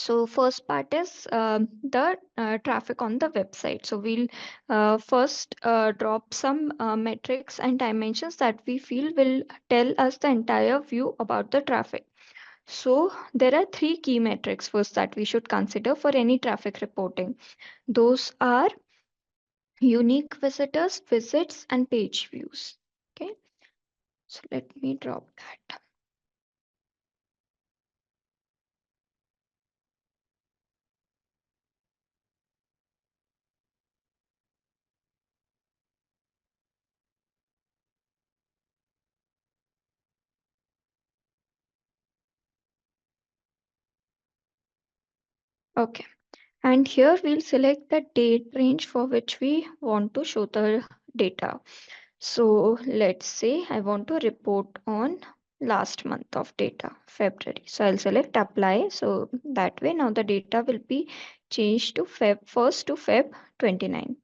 So first part is the traffic on the website. So we'll first drop some metrics and dimensions that we feel will tell us the entire view about the traffic. So there are three key metrics first that we should consider for any traffic reporting. Those are unique visitors, visits, and page views. Okay, so let me drop that. Okay, and here we'll select the date range for which we want to show the data. So let's say I want to report on last month of data, February. So I'll select apply. So that way now the data will be changed to Feb 1st to Feb 29th.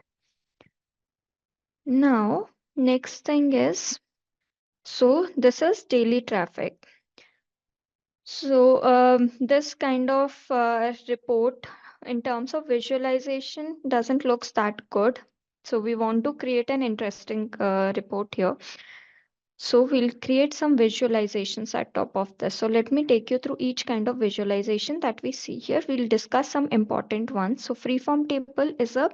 Now, next thing is, so this is daily traffic. So this kind of report in terms of visualization doesn't looks that good. So we want to create an interesting report here. So we'll create some visualizations at top of this. So let me take you through each kind of visualization that we see here. We'll discuss some important ones. So freeform table is a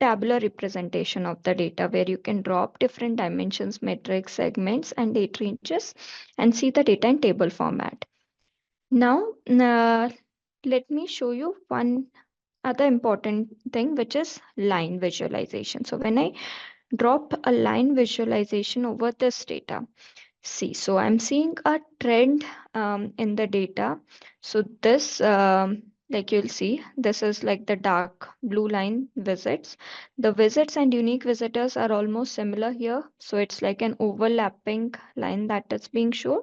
tabular representation of the data where you can drop different dimensions, metrics, segments, and date ranges and see the data in table format. Now, let me show you one other important thing, which is line visualization. So when I drop a line visualization over this data, see, so I'm seeing a trend in the data. So this, like you'll see, this is like the dark blue line visits. The visits and unique visitors are almost similar here. So it's like an overlapping line that is being shown.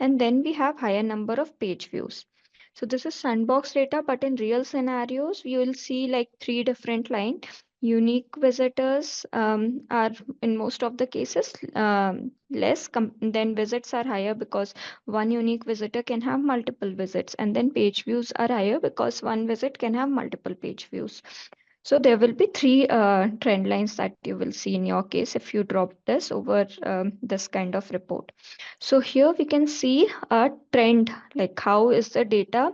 And then we have higher number of page views. So this is sandbox data, but in real scenarios, you will see like three different lines. Unique visitors are in most of the cases less, then visits are higher because one unique visitor can have multiple visits, and then page views are higher because one visit can have multiple page views. So there will be three trend lines that you will see in your case if you drop this over this kind of report. So here we can see a trend, like how is the data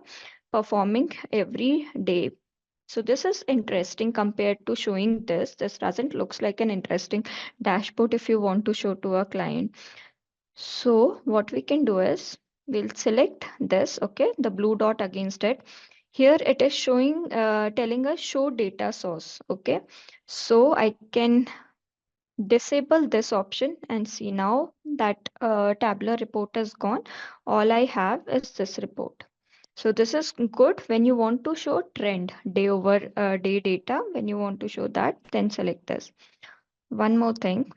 performing every day. So this is interesting compared to showing this. This doesn't looks like an interesting dashboard if you want to show to a client. So what we can do is we'll select this, okay, the blue dot against it. Here it is showing, telling us show data source, okay. So I can disable this option and see now that tabular report is gone. All I have is this report. So this is good when you want to show trend day over day data. When you want to show that, then select this. One more thing.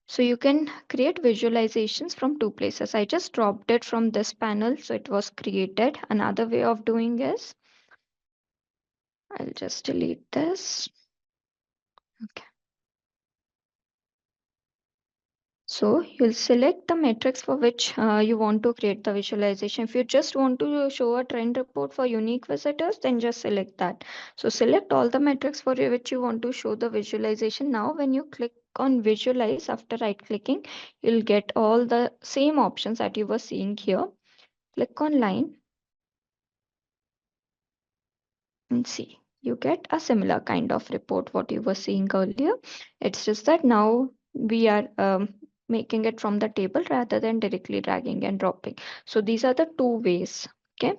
So you can create visualizations from two places. I just dropped it from this panel, so it was created. Another way of doing is, I'll just delete this. Okay. So you'll select the metrics for which you want to create the visualization. If you just want to show a trend report for unique visitors, then just select that. So select all the metrics for which you want to show the visualization. Now, when you click on visualize after right clicking, you'll get all the same options that you were seeing here. Click on line and see. You get a similar kind of report what you were seeing earlier. It's just that now we are making it from the table rather than directly dragging and dropping. So these are the two ways. Okay.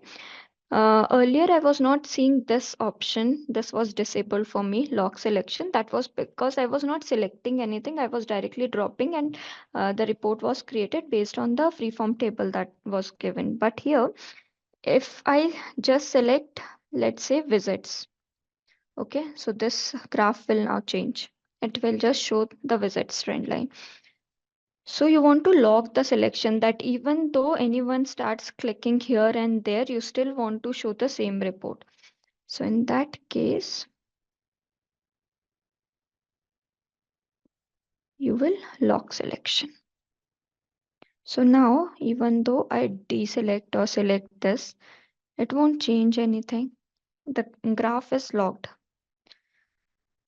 Earlier, I was not seeing this option. This was disabled for me, lock selection. That was because I was not selecting anything. I was directly dropping, and the report was created based on the freeform table that was given. But here, if I just select, let's say, visits, okay, so this graph will now change. It will just show the visits trend line. So you want to lock the selection that even though anyone starts clicking here and there, you still want to show the same report. So in that case, you will lock selection. So now, even though I deselect or select this, It won't change anything. The graph is locked.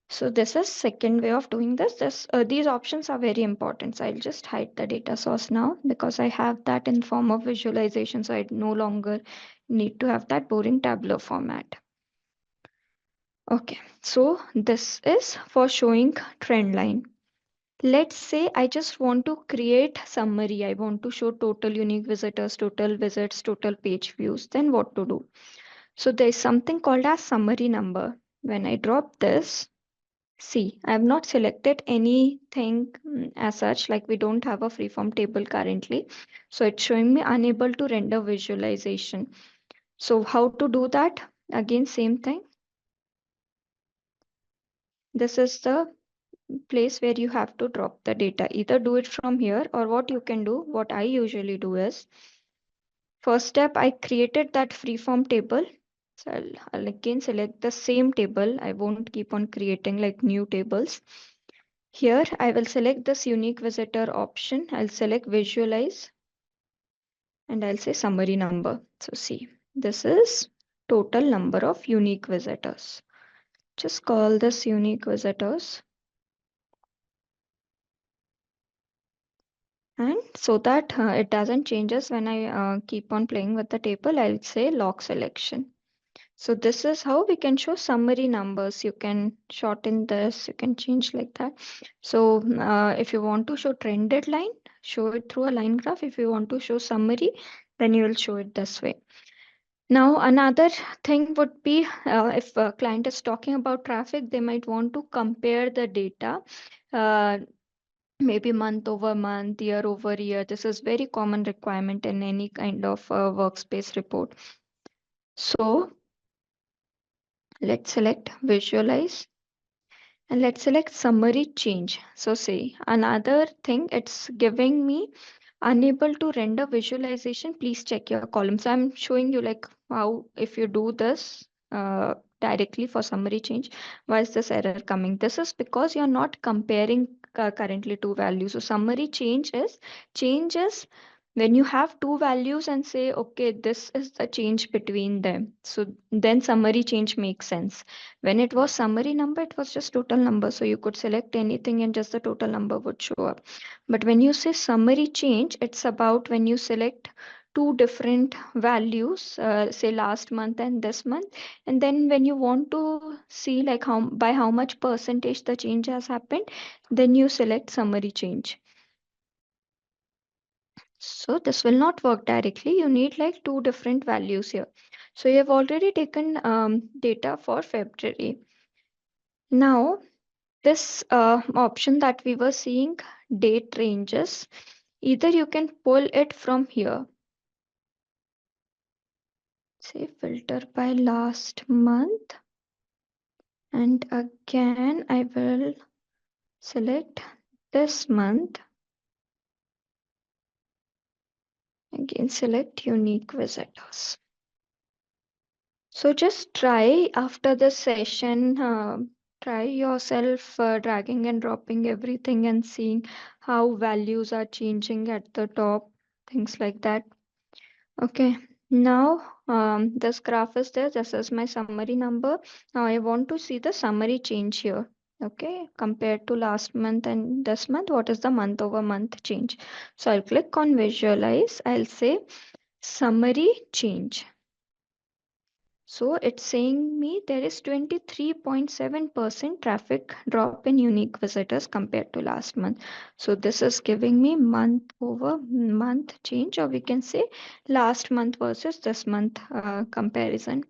So this is second way of doing this. These options are very important. So I'll just hide the data source now because I have that in form of visualization. So I no longer need to have that boring tabular format. Okay, so this is for showing trend line. Let's say I just want to create summary. I want to show total unique visitors, total visits, total page views. Then what to do? So there's something called as summary number. When I drop this, see, I have not selected anything as such, like we don't have a freeform table currently. So it's showing me unable to render visualization. So how to do that? Again, same thing. This is the place where you have to drop the data. Either do it from here, or what you can do, what I usually do is, first step, I created that freeform table. So I'll again select the same table. I won't keep on creating like new tables. Here, I will select this unique visitor option. I'll select visualize and I'll say summary number. So see, this is total number of unique visitors. Just call this unique visitors. And so that it doesn't changes when I keep on playing with the table, I'll say lock selection. So this is how we can show summary numbers. You can shorten this, you can change like that. So if you want to show trended line, show it through a line graph. If you want to show summary, then you will show it this way. Now, another thing would be if a client is talking about traffic, they might want to compare the data. Uh, Maybe month over month, year over year. This is very common requirement in any kind of workspace report. So let's select visualize and let's select summary change. So say another thing, it's giving me unable to render visualization. Please check your columns. I'm showing you like how if you do this directly for summary change, why is this error coming? This is because you're not comparing currently two values. So summary changes when you have two values and say, okay, this is the change between them. So then summary change makes sense. When it was summary number, it was just total number. So you could select anything and just the total number would show up. But when you say summary change, it's about when you select two different values, say last month and this month. And then when you want to see like how by how much percentage the change has happened, then you select summary change. So this will not work directly. You need like two different values here. So you have already taken data for February. Now, this option that we were seeing, date ranges, either you can pull it from here. Say filter by last month. And again, I will select this month. Again, select unique visitors. So just try after the session, try yourself dragging and dropping everything and seeing how values are changing at the top, things like that. Okay, now this graph is there. This is my summary number. Now I want to see the summary change here. Okay, compared to last month and this month, what is the month over month change? So I'll click on visualize. I'll say summary change. So it's saying me there is 23.7% traffic drop in unique visitors compared to last month. So this is giving me month over month change, or we can say last month versus this month comparison.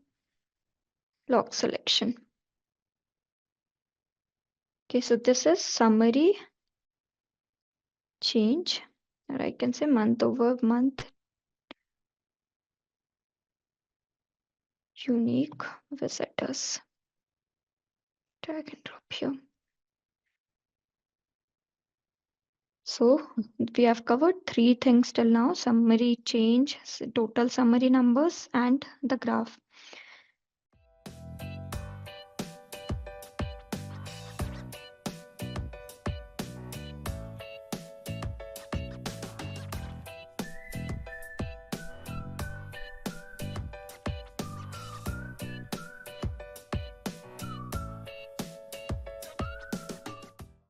Log selection. Okay, so this is summary change, or I can say month over month unique visitors. Drag and drop here. So we have covered three things till now: summary change, total summary numbers, and the graph.